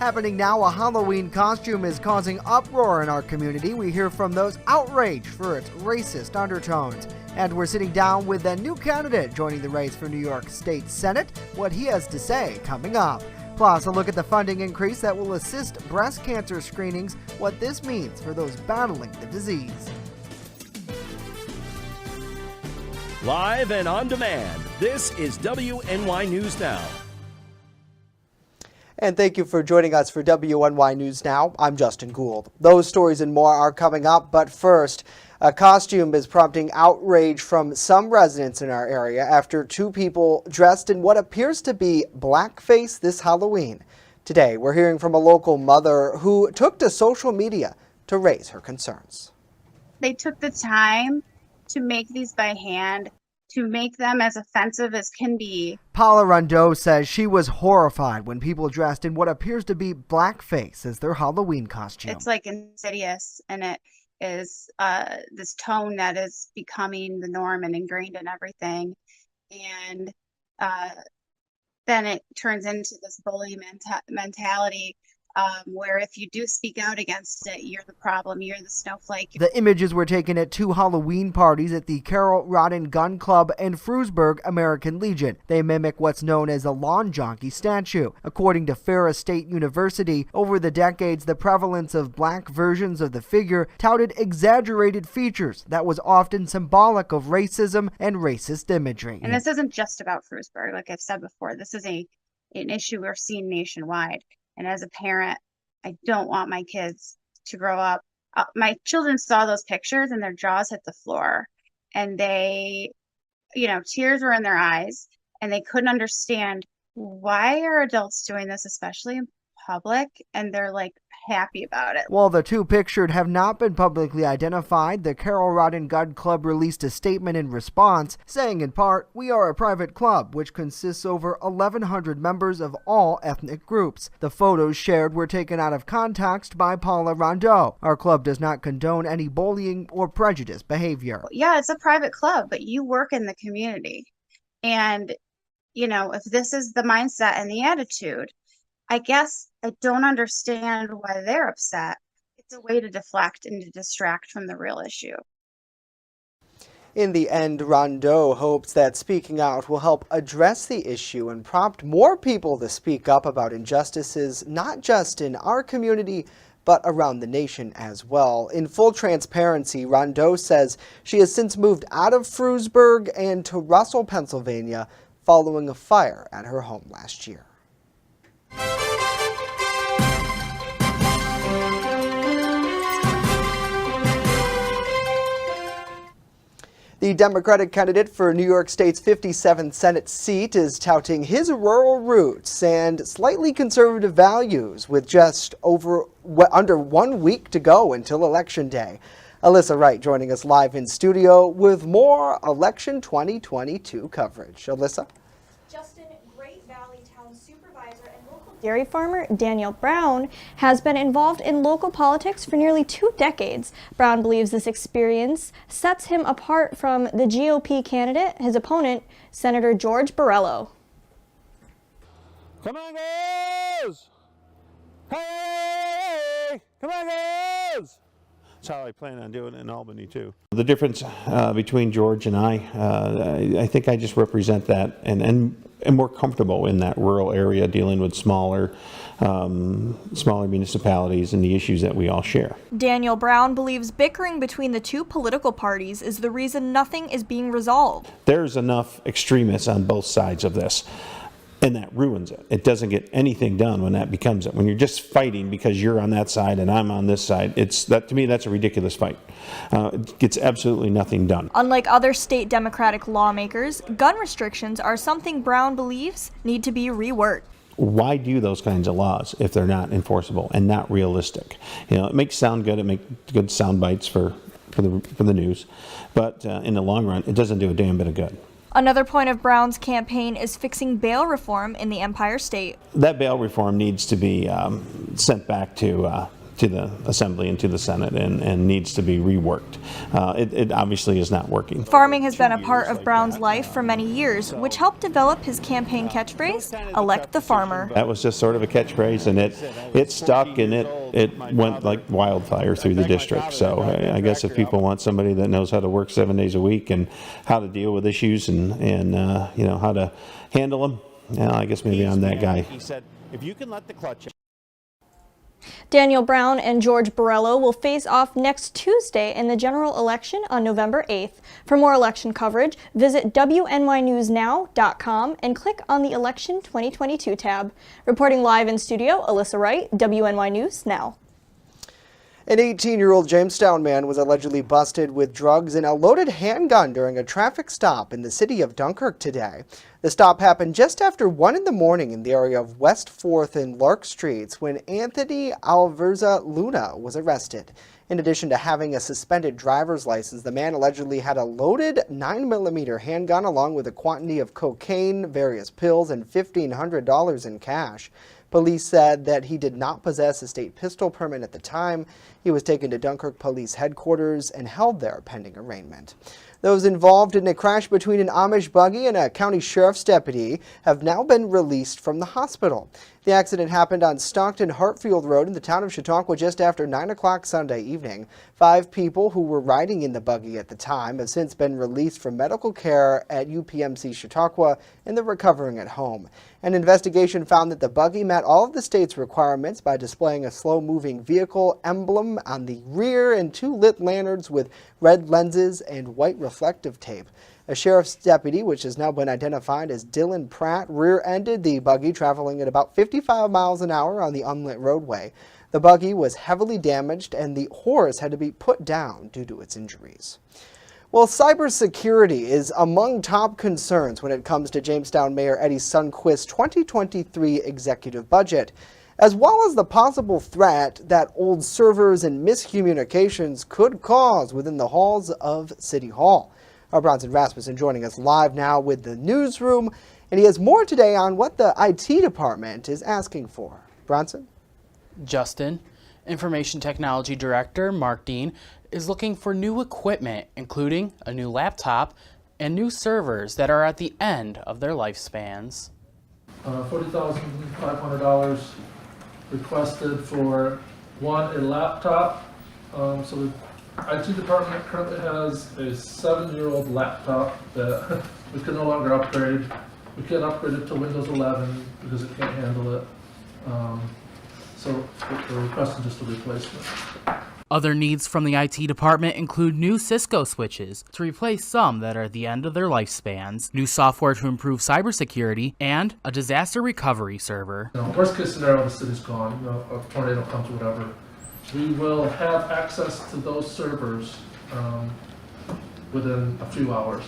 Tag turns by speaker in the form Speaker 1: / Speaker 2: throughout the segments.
Speaker 1: Happening now, a Halloween costume is causing uproar in our community. We hear from those outraged for its racist undertones. And we're sitting down with a new candidate joining the race for New York State Senate. What he has to say coming up. Plus, a look at the funding increase that will assist breast cancer screenings, what this means for those battling the disease.
Speaker 2: Live and on demand, this is WNY News Now.
Speaker 1: And thank you for joining us for WNY News Now. I'm Justin Gould. Those stories and more are coming up, but first, a costume is prompting outrage from some residents in our area after two people dressed in what appears to be blackface this Halloween. Today, we're hearing from a local mother who took to social media to raise her concerns.
Speaker 3: They took the time to make these by hand, to make them as offensive as can be.
Speaker 1: Paula Rondeau says she was horrified when people dressed in what appears to be blackface as their Halloween costume.
Speaker 3: It's like insidious, and it is this tone that is becoming the norm and ingrained in everything. And then it turns into this bully mentality where if you do speak out against it, you're the problem, you're the snowflake.
Speaker 1: The images were taken at two Halloween parties at the Carol Rodden Gun Club and Frewsburg American Legion. They mimic what's known as a lawn jockey statue. According to Ferris State University, over the decades, the prevalence of black versions of the figure touted exaggerated features that was often symbolic of racism and racist imagery.
Speaker 3: And this isn't just about Frewsburg. Like I've said before, this is an issue we're seeing nationwide. And as a parent, I don't want my kids to grow up. My children saw those pictures and their jaws hit the floor, and they, tears were in their eyes, and they couldn't understand why are adults doing this, especially in public, and they're like happy about it.
Speaker 1: While the two pictured have not been publicly identified, the Carol Rodden Gun Club released a statement in response, saying in part, "We are a private club which consists over 1,100 members of all ethnic groups. The photos shared were taken out of context by Paula Rondeau. Our club does not condone any bullying or prejudice behavior."
Speaker 3: Yeah, it's a private club, but you work in the community. And, if this is the mindset and the attitude, I guess I don't understand why they're upset. It's a way to deflect and to distract from the real issue.
Speaker 1: In the end, Rondeau hopes that speaking out will help address the issue and prompt more people to speak up about injustices, not just in our community, but around the nation as well. In full transparency, Rondeau says she has since moved out of Frewsburg and to Russell, Pennsylvania, following a fire at her home last year. The Democratic candidate for New York State's 57th Senate seat is touting his rural roots and slightly conservative values with just under 1 week to go until Election Day. Alyssa Wright joining us live in studio with more Election 2022 coverage. Alyssa?
Speaker 4: Justin, Great Valley Town Supervisor and local dairy farmer Daniel Brown has been involved in local politics for nearly 2 decades. Brown believes this experience sets him apart from the GOP candidate, his opponent, Senator George Borrello.
Speaker 5: Come on, girls! Hey! Come on, girls! That's how I plan on doing it in Albany, too. The difference between George and I think I just represent that and am more comfortable in that rural area dealing with smaller municipalities and the issues that we all share.
Speaker 6: Daniel Brown believes bickering between the two political parties is the reason nothing is being resolved.
Speaker 5: There's enough extremists on both sides of this. And that ruins it. It doesn't get anything done when that becomes it. When you're just fighting because you're on that side and I'm on this side, to me, that's a ridiculous fight. It gets absolutely nothing done.
Speaker 6: Unlike other state Democratic lawmakers, gun restrictions are something Brown believes need to be reworked.
Speaker 5: Why do those kinds of laws if they're not enforceable and not realistic? It makes sound good. It makes good sound bites for the news, but in the long run, it doesn't do a damn bit of good.
Speaker 6: Another point of Brown's campaign is fixing bail reform in the Empire State.
Speaker 5: That bail reform needs to be sent back to to the Assembly and to the Senate and needs to be reworked. It obviously is not working.
Speaker 6: Farming has been a part of Brown's life for many years, which helped develop his campaign catchphrase, "Elect the farmer."
Speaker 5: That was just sort of a catchphrase, and it stuck, and it went like wildfire through the district. So I guess if people want somebody that knows how to work 7 days a week and how to deal with issues and you know, how to handle them, I guess maybe I'm that guy.
Speaker 2: He said, if you can let the clutch.
Speaker 4: Daniel Brown and George Borrello will face off next Tuesday in the general election on November 8th. For more election coverage, visit WNYNewsNow.com and click on the Election 2022 tab. Reporting live in studio, Alyssa Wright, WNY News Now.
Speaker 1: An 18-year-old Jamestown man was allegedly busted with drugs and a loaded handgun during a traffic stop in the city of Dunkirk today. The stop happened just after 1 in the morning in the area of West 4th and Lark Streets when Anthony Alverza Luna was arrested. In addition to having a suspended driver's license, the man allegedly had a loaded 9mm handgun along with a quantity of cocaine, various pills, and $1,500 in cash. Police said that he did not possess a state pistol permit at the time. He was taken to Dunkirk Police Headquarters and held there pending arraignment. Those involved in a crash between an Amish buggy and a county sheriff's deputy have now been released from the hospital. The accident happened on Stockton-Hartfield Road in the town of Chautauqua just after 9 o'clock Sunday evening. 5 people who were riding in the buggy at the time have since been released from medical care at UPMC Chautauqua and they're recovering at home. An investigation found that the buggy met all of the state's requirements by displaying a slow-moving vehicle emblem on the rear and 2 lit lanterns with red lenses and white reflective tape. A sheriff's deputy, which has now been identified as Dylan Pratt, rear-ended the buggy traveling at about 55 miles an hour on the unlit roadway. The buggy was heavily damaged and the horse had to be put down due to its injuries. Well, cybersecurity is among top concerns when it comes to Jamestown Mayor Eddie Sundquist's 2023 executive budget, as well as the possible threat that old servers and miscommunications could cause within the halls of City Hall. Our Bronson Rasmussen joining us live now with the newsroom, and he has more today on what the IT department is asking for. Bronson?
Speaker 7: Justin, Information Technology Director Mark Dean is looking for new equipment, including a new laptop and new servers that are at the end of their lifespans.
Speaker 8: $40,500 requested for a laptop. So the IT department currently has a 7-year-old laptop that we can no longer upgrade. We can't upgrade it to Windows 11 because it can't handle it. So we're requesting just a replacement.
Speaker 7: Other needs from the IT department include new Cisco switches to replace some that are at the end of their lifespans, new software to improve cybersecurity, and a disaster recovery server.
Speaker 8: Worst case scenario, the city's gone. A tornado comes, whatever. We will have access to those servers within a few hours,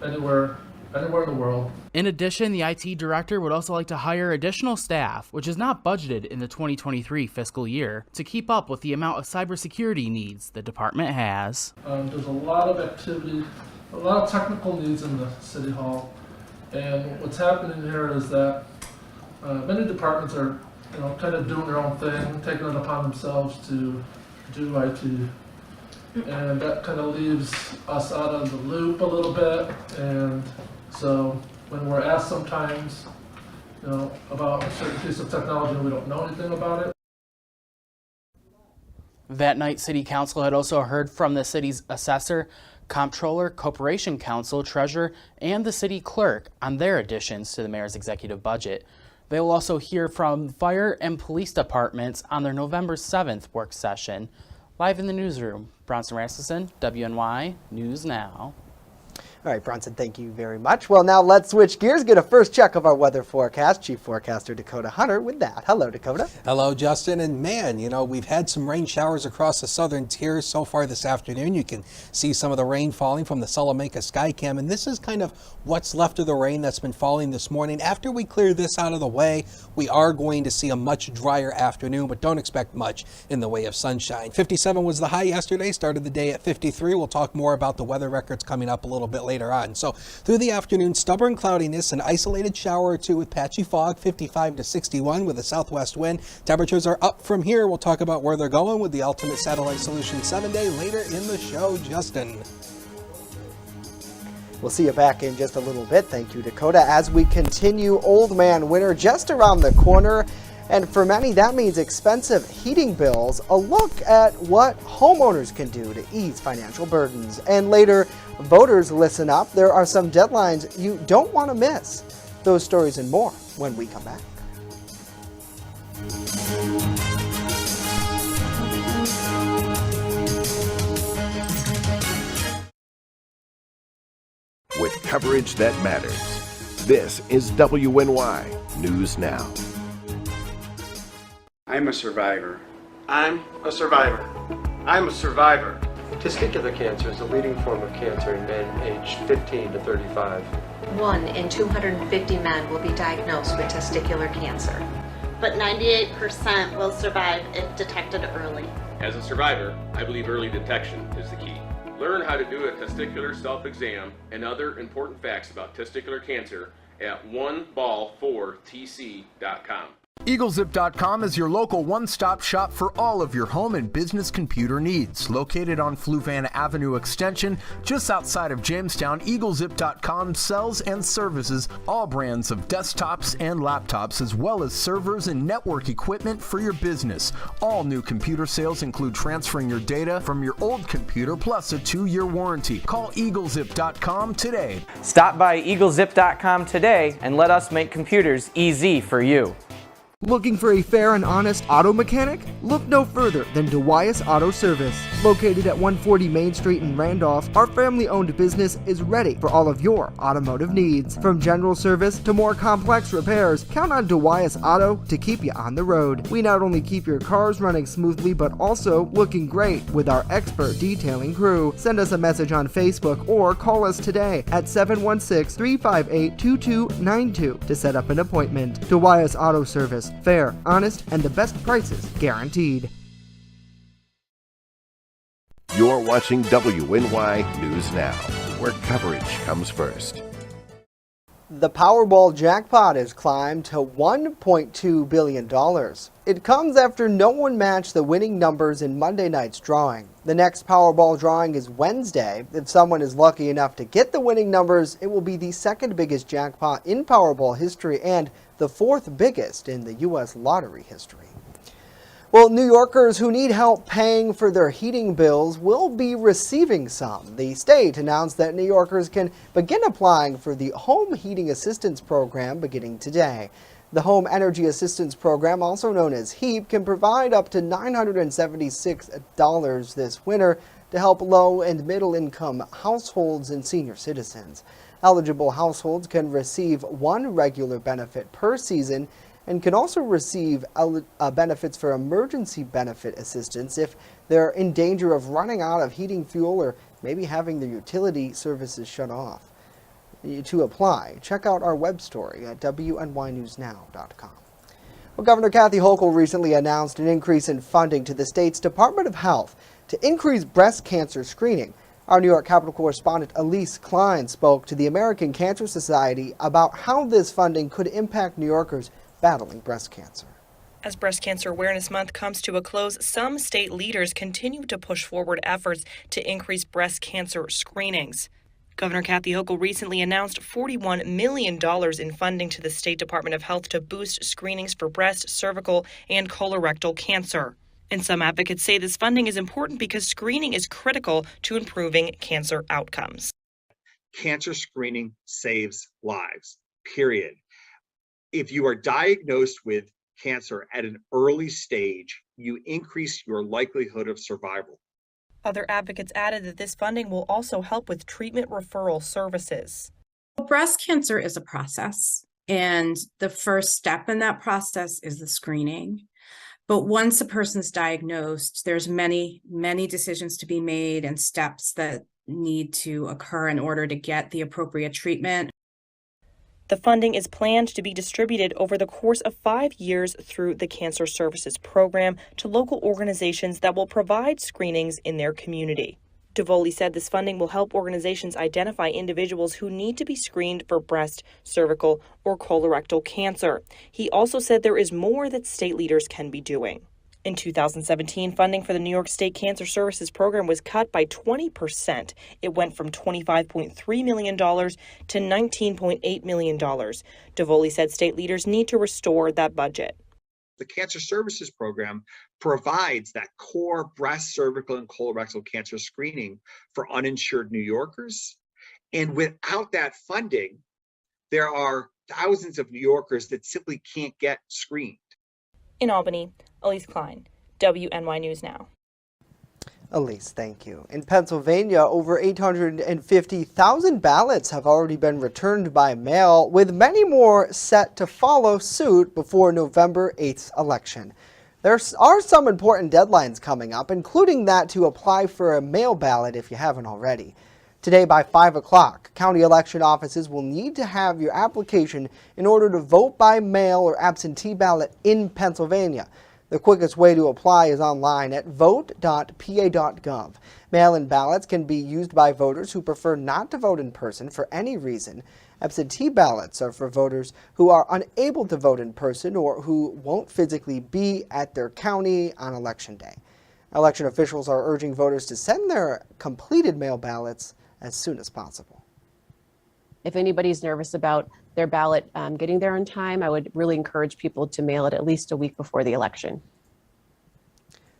Speaker 8: anywhere in the world.
Speaker 7: In addition, the IT director would also like to hire additional staff, which is not budgeted in the 2023 fiscal year, to keep up with the amount of cybersecurity needs the department has.
Speaker 8: There's a lot of activity, a lot of technical needs in the City Hall, and what's happening here is that many departments are kind of doing their own thing, taking it upon themselves to do IT. And that kind of leaves us out of the loop a little bit. And so when we're asked sometimes, about a certain piece of technology and we don't know anything about it.
Speaker 7: That night, City Council had also heard from the city's assessor, comptroller, corporation counsel, treasurer, and the city clerk on their additions to the mayor's executive budget. They will also hear from fire and police departments on their November 7th work session. Live in the newsroom, Bronson Rasmussen, WNY News Now.
Speaker 1: All right, Bronson, thank you very much. Well, now let's switch gears, get a first check of our weather forecast. Chief Forecaster Dakota Hunter with that. Hello, Dakota.
Speaker 9: Hello, Justin. And man, we've had some rain showers across the southern tier so far this afternoon. You can see some of the rain falling from the Salamanca Skycam. And this is kind of what's left of the rain that's been falling this morning. After we clear this out of the way, we are going to see a much drier afternoon, but don't expect much in the way of sunshine. 57 was the high yesterday, started the day at 53. We'll talk more about the weather records coming up a little bit later later on. So through the afternoon, stubborn cloudiness, an isolated shower or two with patchy fog, 55 to 61 with a southwest wind. Temperatures are up from here. We'll talk about where they're going with the Ultimate Satellite Solution 7-day later in the show. Justin.
Speaker 1: We'll see you back in just a little bit. Thank you, Dakota. As we continue, Old Man Winter just around the corner. And for many, that means expensive heating bills. A look at what homeowners can do to ease financial burdens. And later, voters, listen up. There are some deadlines you don't want to miss. Those stories and more when we come back.
Speaker 10: With coverage that matters. This is WNY News Now.
Speaker 11: I'm a survivor.
Speaker 12: I'm a survivor. I'm a survivor.
Speaker 13: Testicular cancer is the leading form of cancer in men aged 15 to 35.
Speaker 14: 1 in 250 men will be diagnosed with testicular cancer.
Speaker 15: But 98% will survive if detected early.
Speaker 16: As a survivor, I believe early detection is the key. Learn how to do a testicular self-exam and other important facts about testicular cancer at oneball4tc.com.
Speaker 17: EagleZip.com is your local one-stop shop for all of your home and business computer needs. Located on Fluvan Avenue Extension, just outside of Jamestown, EagleZip.com sells and services all brands of desktops and laptops, as well as servers and network equipment for your business. All new computer sales include transferring your data from your old computer plus a 2-year warranty. Call EagleZip.com today.
Speaker 18: Stop by EagleZip.com today and let us make computers easy for you.
Speaker 1: Looking for a fair and honest auto mechanic? Look no further than DeWyas Auto Service. Located at 140 Main Street in Randolph, our family-owned business is ready for all of your automotive needs. From general service to more complex repairs, count on DeWyas Auto to keep you on the road. We not only keep your cars running smoothly, but also looking great with our expert detailing crew. Send us a message on Facebook or call us today at 716-358-2292 to set up an appointment. DeWyas Auto Service. Fair, honest, and the best prices guaranteed.
Speaker 10: You're watching WNY News Now, where coverage comes first.
Speaker 1: The Powerball jackpot has climbed to $1.2 billion. It comes after no one matched the winning numbers in Monday night's drawing. The next Powerball drawing is Wednesday. If someone is lucky enough to get the winning numbers, it will be the second biggest jackpot in Powerball history and the fourth biggest in the U.S. lottery history. Well, New Yorkers who need help paying for their heating bills will be receiving some. The state announced that New Yorkers can begin applying for the Home Heating Assistance Program beginning today. The Home Energy Assistance Program, also known as HEAP, can provide up to $976 this winter to help low and middle income households and senior citizens. Eligible households can receive one regular benefit per season and can also receive benefits for emergency benefit assistance if they're in danger of running out of heating fuel or maybe having their utility services shut off. To apply, check out our web story at WNYNewsNow.com. Well, Governor Kathy Hochul recently announced an increase in funding to the state's Department of Health to increase breast cancer screening. Our New York Capitol correspondent Elise Klein spoke to the American Cancer Society about how this funding could impact New Yorkers battling breast cancer.
Speaker 19: As Breast Cancer Awareness Month comes to a close, some state leaders continue to push forward efforts to increase breast cancer screenings. Governor Kathy Hochul recently announced $41 million in funding to the State Department of Health to boost screenings for breast, cervical, and colorectal cancer. And some advocates say this funding is important because screening is critical to improving cancer outcomes.
Speaker 20: Cancer screening saves lives, period. If you are diagnosed with cancer at an early stage, you increase your likelihood of survival.
Speaker 19: Other advocates added that this funding will also help with treatment referral services.
Speaker 21: Breast cancer is a process, and the first step in that process is the screening. But once a person's diagnosed, there's many decisions to be made and steps that need to occur in order to get the appropriate treatment.
Speaker 19: The funding is planned to be distributed over the course of 5 years through the Cancer Services Program to local organizations that will provide screenings in their community. DeVoli said this funding will help organizations identify individuals who need to be screened for breast, cervical, or colorectal cancer. He also said there is more that state leaders can be doing. In 2017, funding for the New York State Cancer Services Program was cut by 20%. It went from $25.3 million to $19.8 million. DeVoli said state leaders need to restore that budget.
Speaker 20: The Cancer Services Program provides that core breast, cervical, and colorectal cancer screening for uninsured New Yorkers. And without that funding, there are thousands of New Yorkers that simply can't get screened.
Speaker 19: In Albany, Elise Klein, WNY News Now.
Speaker 1: Elise, thank you. In Pennsylvania, over 850,000 ballots have already been returned by mail, with many more set to follow suit before November 8th election. There are some important deadlines coming up, including that to apply for a mail ballot if you haven't already. Today by 5 o'clock, county election offices will need to have your application in order to vote by mail or absentee ballot in Pennsylvania. The quickest way to apply is online at vote.pa.gov. Mail-in ballots can be used by voters who prefer not to vote in person for any reason. Absentee ballots are for voters who are unable to vote in person or who won't physically be at their county on Election Day. Election officials are urging voters to send their completed mail ballots as soon as possible.
Speaker 11: If anybody's nervous about their ballot getting there on time, I would really encourage people to mail it at least a week before the election.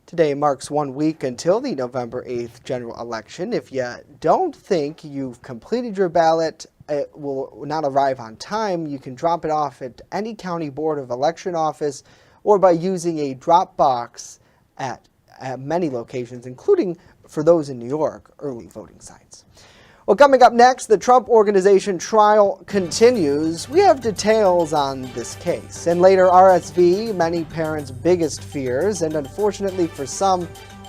Speaker 1: Today marks 1 week until the November 8th general election. If you don't think you've completed your ballot, it will not arrive on time, you can drop it off at any county board of election office or by using a drop box at many locations, including for those in New York, early voting sites. Well, coming up next, the Trump Organization trial continues. We have details on this case. And later, RSV, many parents' biggest fears, and unfortunately for some,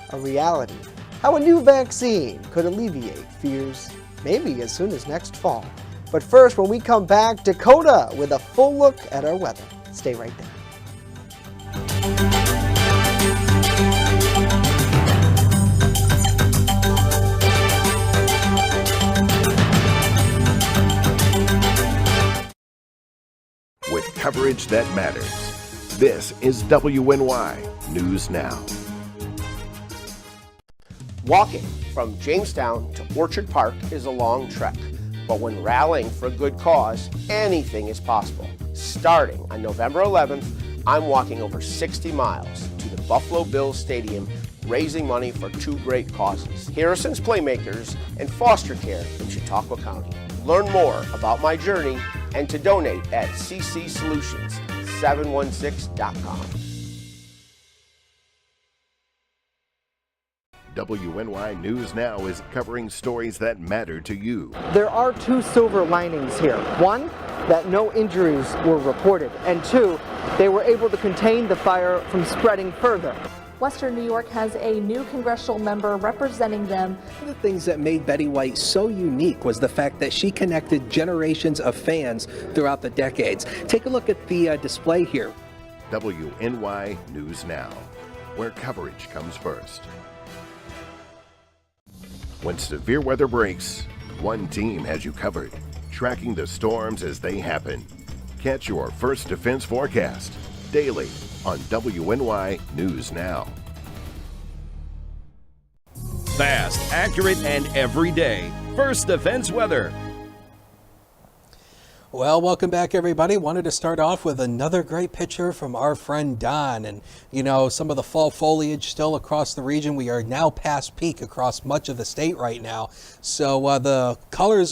Speaker 1: a reality. How a new vaccine could alleviate fears, maybe as soon as next fall. But first, when we come back, Dakota with a full look at our weather. Stay right there.
Speaker 10: With coverage that matters. This is WNY News Now.
Speaker 22: Walking from Jamestown to Orchard Park is a long trek, but when rallying for a good cause, anything is possible. Starting on November 11th, I'm walking over 60 miles to the Buffalo Bills Stadium, raising money for two great causes: Harrison's Playmakers and foster care in Chautauqua County. Learn more about my journey and to donate at ccsolutions716.com.
Speaker 10: WNY News Now is covering stories that matter to you.
Speaker 1: There are two silver linings here. One, that no injuries were reported, and two, they were able to contain the fire from spreading further.
Speaker 23: Western New York has a new congressional member representing them.
Speaker 9: One of the things that made Betty White so unique was the fact that she connected generations of fans throughout the decades. Take a look at the display here.
Speaker 10: WNY News Now, where coverage comes first. When severe weather breaks, one team has you covered, tracking the storms as they happen. Catch your First Defense forecast daily on WNY News Now.
Speaker 2: Fast, accurate, and everyday. First Defense weather.
Speaker 9: Well, welcome back, everybody. Wanted to start off with another great picture from our friend Don. And, you know, some of the fall foliage still across the region. We are now past peak across much of the state right now. So the colors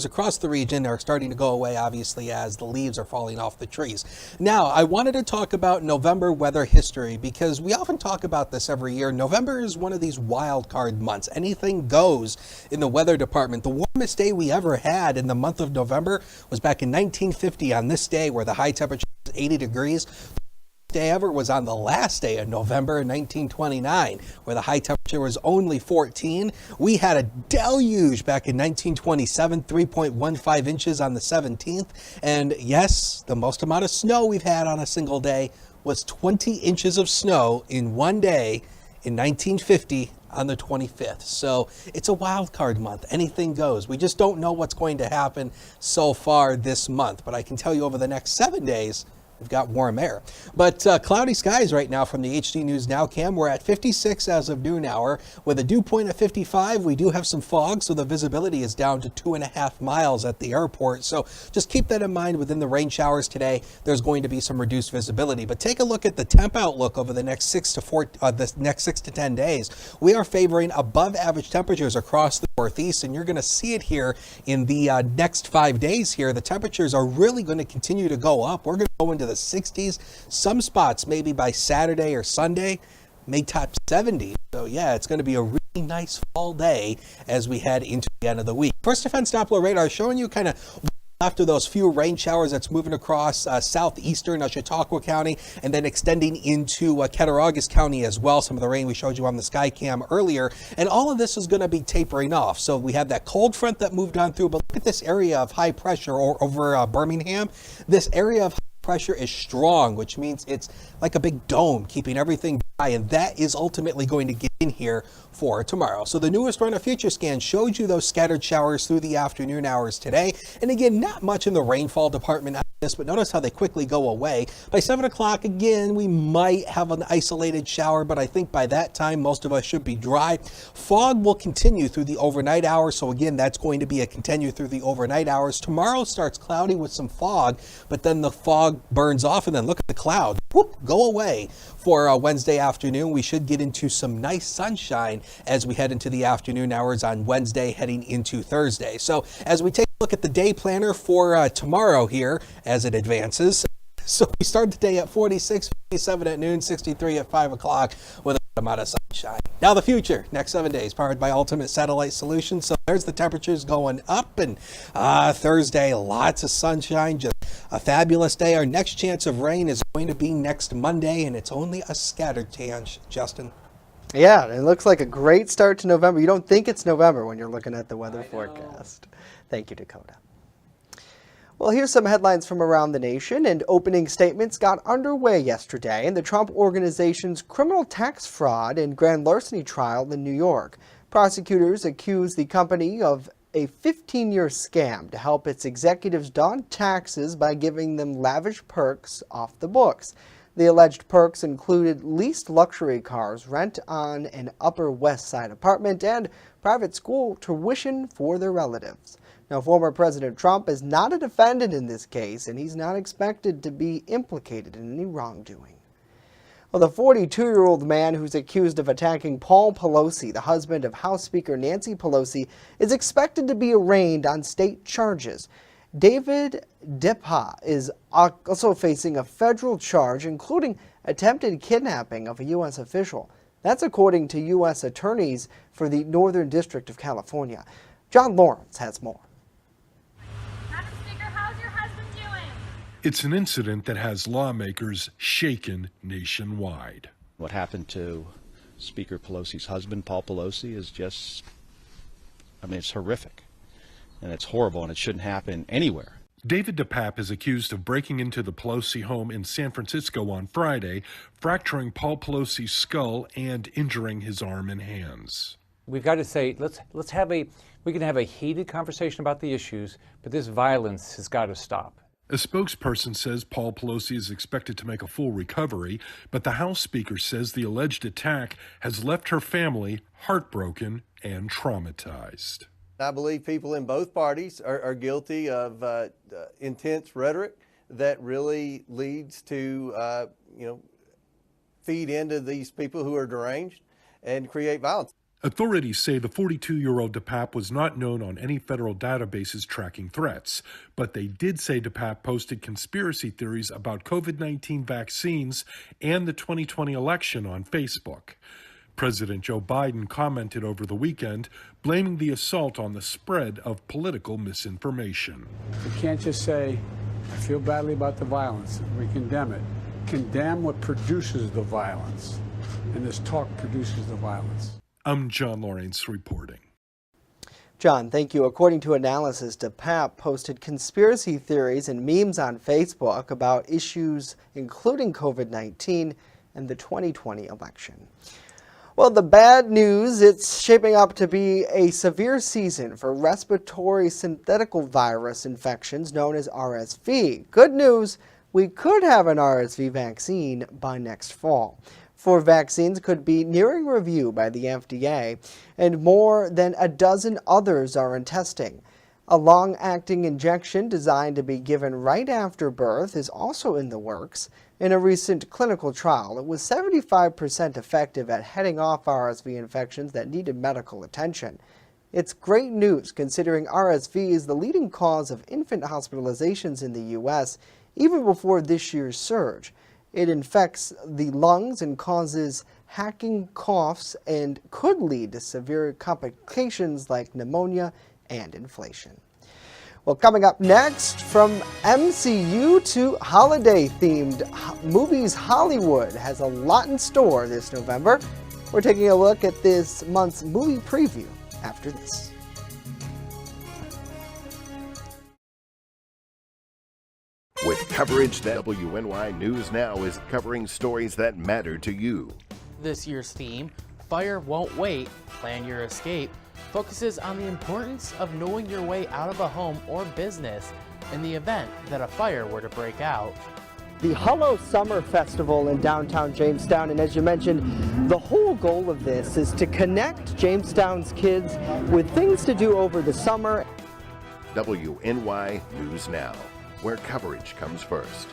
Speaker 9: across the region are starting to go away, obviously, as the leaves are falling off the trees. Now, I wanted to talk about November weather history because we often talk about this every year. November is one of these wild card months. Anything goes in the weather department. The warmest day we ever had in the month of November was back in 1950 on this day, where the high temperature was 80 degrees. The warmest day ever was on the last day of November in 1929, where the high temperature was only 14. We had a deluge back in 1927, 3.15 inches on the 17th. And yes, the most amount of snow we've had on a single day was 20 inches of snow in one day in 1950 on the 25th. So it's a wild card month. Anything goes. We just don't know what's going to happen so far this month. But I can tell you over the next 7 days, we've got warm air. But cloudy skies right now from the HD News Now cam. We're at 56 as of noon hour. With a dew point of 55, we do have some fog, so the visibility is down to 2.5 miles at the airport. So just keep that in mind. Within the rain showers today, there's going to be some reduced visibility. But take a look at the temp outlook over the next 6 to 10 days. We are favoring above average temperatures across the Northeast, and you're going to see it here in the next 5 days here. The temperatures are really going to continue to go up. We're going to go into the 60s. Some spots maybe by Saturday or Sunday may top 70. So yeah, it's going to be a really nice fall day as we head into the end of the week. First Defense Doppler radar showing you kind of after those few rain showers that's moving across southeastern Chautauqua County and then extending into Cattaraugus County as well. Some of the rain we showed you on the sky cam earlier. And all of this is going to be tapering off. So we have that cold front that moved on through. But look at this area of high pressure over Birmingham. This area of pressure is strong, which means it's like a big dome keeping everything dry, and that is ultimately going to get in here for tomorrow. So the newest run of Future Scan showed you those scattered showers through the afternoon hours today. And again, not much in the rainfall department out of this, but notice how they quickly go away. By 7 o'clock, again, we might have an isolated shower, but I think by that time, most of us should be dry. Fog will continue through the overnight hours. So again, that's going to be a continue through the overnight hours. Tomorrow starts cloudy with some fog, but then the fog burns off, and then look at the cloud. Whoop, go away. For Wednesday afternoon, we should get into some nice sunshine as we head into the afternoon hours on Wednesday, heading into Thursday. So as we take a look at the day planner for tomorrow here as it advances. So we start the day at 46, 57 at noon, 63 at 5 o'clock with a good amount of sunshine. Now the future, next 7 days, powered by Ultimate Satellite Solutions. So there's the temperatures going up, and Thursday, lots of sunshine, just a fabulous day. Our next chance of rain is going to be next Monday, and it's only a scattered chance, Justin.
Speaker 1: Yeah, it looks like a great start to November. You don't think it's November when you're looking at the weather forecast. Thank you, Dakota. Well, here's some headlines from around the nation, and opening statements got underway yesterday in the Trump Organization's criminal tax fraud and grand larceny trial in New York. Prosecutors accuse the company of a 15-year scam to help its executives dodge taxes by giving them lavish perks off the books. The alleged perks included leased luxury cars, rent on an Upper West Side apartment, and private school tuition for their relatives. Now, former President Trump is not a defendant in this case, and he's not expected to be implicated in any wrongdoing. Well, the 42-year-old man who's accused of attacking Paul Pelosi, the husband of House Speaker Nancy Pelosi, is expected to be arraigned on state charges. David Depha is also facing a federal charge, including attempted kidnapping of a U.S. official. That's according to U.S. attorneys for the Northern District of California. John Lawrence has more.
Speaker 3: Madam Speaker, how's your husband doing?
Speaker 5: It's an incident that has lawmakers shaken nationwide.
Speaker 6: What happened to Speaker Pelosi's husband, Paul Pelosi, is just, it's horrific. And it's horrible, and it shouldn't happen anywhere.
Speaker 5: David DePape is accused of breaking into the Pelosi home in San Francisco on Friday, fracturing Paul Pelosi's skull and injuring his arm and hands.
Speaker 24: We've got to say, we can have a heated conversation about the issues, but this violence has got to stop.
Speaker 5: A spokesperson says Paul Pelosi is expected to make a full recovery, but the House Speaker says the alleged attack has left her family heartbroken and traumatized.
Speaker 25: I believe people in both parties are guilty of intense rhetoric that really leads to, feed into these people who are deranged and create violence.
Speaker 5: Authorities say the 42-year-old DePape was not known on any federal databases tracking threats, but they did say DePape posted conspiracy theories about COVID-19 vaccines and the 2020 election on Facebook. President Joe Biden commented over the weekend, blaming the assault on the spread of political misinformation.
Speaker 26: We can't just say, I feel badly about the violence. We condemn it. Condemn what produces the violence. And this talk produces the violence.
Speaker 5: I'm John Lawrence reporting.
Speaker 1: John, thank you. According to analysis, DePape posted conspiracy theories and memes on Facebook about issues including COVID-19 and the 2020 election. Well, the bad news, it's shaping up to be a severe season for respiratory synthetical virus infections known as RSV. Good news, we could have an RSV vaccine by next fall. 4 vaccines could be nearing review by the FDA, and more than a dozen others are in testing. A long-acting injection designed to be given right after birth is also in the works. In a recent clinical trial, it was 75% effective at heading off RSV infections that needed medical attention. It's great news considering RSV is the leading cause of infant hospitalizations in the U.S. even before this year's surge. It infects the lungs and causes hacking coughs and could lead to severe complications like pneumonia and inflation. Well, coming up next, from MCU to holiday-themed movies, Hollywood has a lot in store this November. We're taking a look at this month's movie preview after this.
Speaker 10: With coverage that WNY News Now is covering stories that matter to you.
Speaker 4: This year's theme, Fire Won't Wait, Plan Your Escape, focuses on the importance of knowing your way out of a home or business in the event that a fire were to break out.
Speaker 1: The Hollow Summer Festival in downtown Jamestown, and as you mentioned, the whole goal of this is to connect Jamestown's kids with things to do over the summer.
Speaker 10: WNY News Now, where coverage comes first.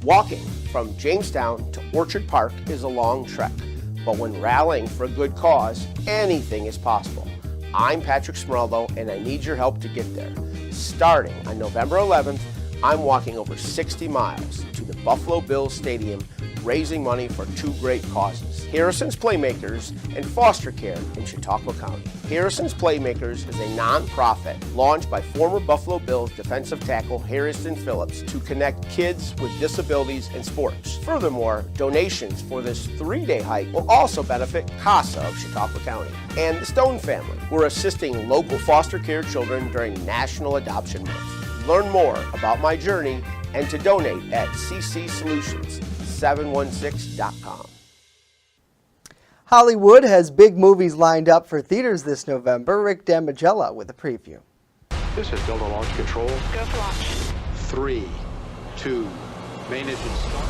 Speaker 22: Walking from Jamestown to Orchard Park is a long trek, but when rallying for a good cause, anything is possible. I'm Patrick Smeraldo, and I need your help to get there. Starting on November 11th, I'm walking over 60 miles to the Buffalo Bills Stadium, raising money for 2 great causes: Harrison's Playmakers and foster care in Chautauqua County. Harrison's Playmakers is a non-profit launched by former Buffalo Bills defensive tackle Harrison Phillips to connect kids with disabilities in sports. Furthermore, donations for this 3-day hike will also benefit CASA of Chautauqua County and the Stone family, who are assisting local foster care children during National Adoption Month. Learn more about my journey and to donate at ccsolutions716.com.
Speaker 1: Hollywood has big movies lined up for theaters this November. Rick Damagella with a preview.
Speaker 7: This is Delta Launch Control.
Speaker 3: Go for launch.
Speaker 7: 3, 2, main engine start,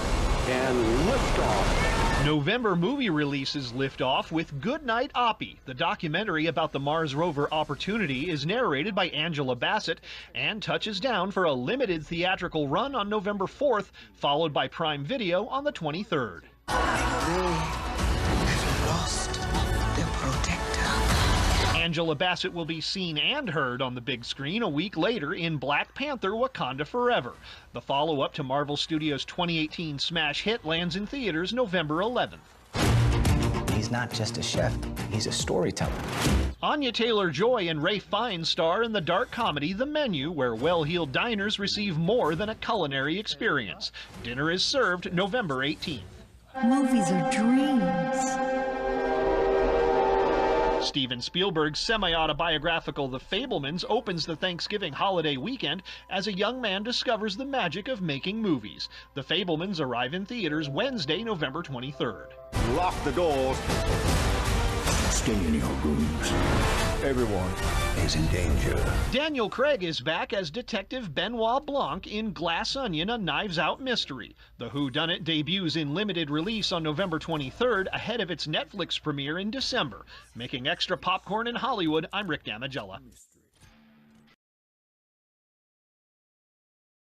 Speaker 7: and liftoff.
Speaker 8: November movie releases lift off with Goodnight Oppie. The documentary about the Mars rover Opportunity is narrated by Angela Bassett and touches down for a limited theatrical run on November 4th, followed by Prime Video on the 23rd. Angela Bassett will be seen and heard on the big screen a week later in Black Panther: Wakanda Forever. The follow-up to Marvel Studios' 2018 smash hit lands in theaters November 11th.
Speaker 12: He's not just a chef, he's a storyteller.
Speaker 8: Anya Taylor-Joy and Ralph Fiennes star in the dark comedy The Menu, where well-heeled diners receive more than a culinary experience. Dinner is served November 18th.
Speaker 13: Movies are dreams.
Speaker 8: Steven Spielberg's semi-autobiographical The Fabelmans opens the Thanksgiving holiday weekend as a young man discovers the magic of making movies. The Fabelmans arrive in theaters Wednesday, November 23rd.
Speaker 7: Lock the doors.
Speaker 13: Stay in your rooms.
Speaker 7: Everyone is in danger.
Speaker 8: Daniel Craig is back as Detective Benoit Blanc in Glass Onion: A Knives Out Mystery. The whodunit debuts in limited release on November 23rd ahead of its Netflix premiere in December. Making extra popcorn in Hollywood, I'm Rick Damagella.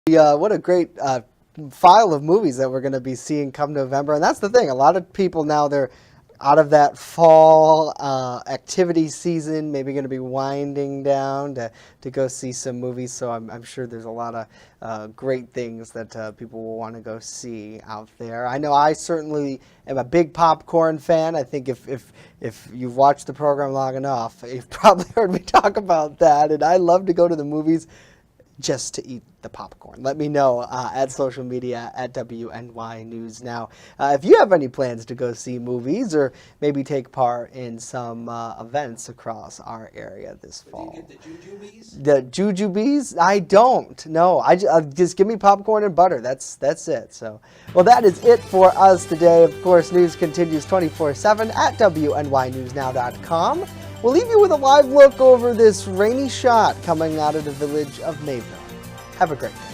Speaker 1: What a great file of movies that we're going to be seeing come November. And that's the thing. A lot of people now, they're out of that fall activity season, maybe going to be winding down to go see some movies. So I'm sure there's a lot of great things that people will want to go see out there. I know I certainly am a big popcorn fan. I think if you've watched the program long enough, you've probably heard me talk about that. And I love to go to the movies just to eat the popcorn? Let me know at social media at WNY News Now. If you have any plans to go see movies or maybe take part in some events across our area this fall.
Speaker 9: Do you get the jujubes?
Speaker 1: The jujubes? I don't. No, just give me popcorn and butter. That's it. So, well, that is it for us today. Of course, news continues 24/7 at WNYNewsNow.com. We'll leave you with a live look over this rainy shot coming out of the village of Mayville. Have a great day.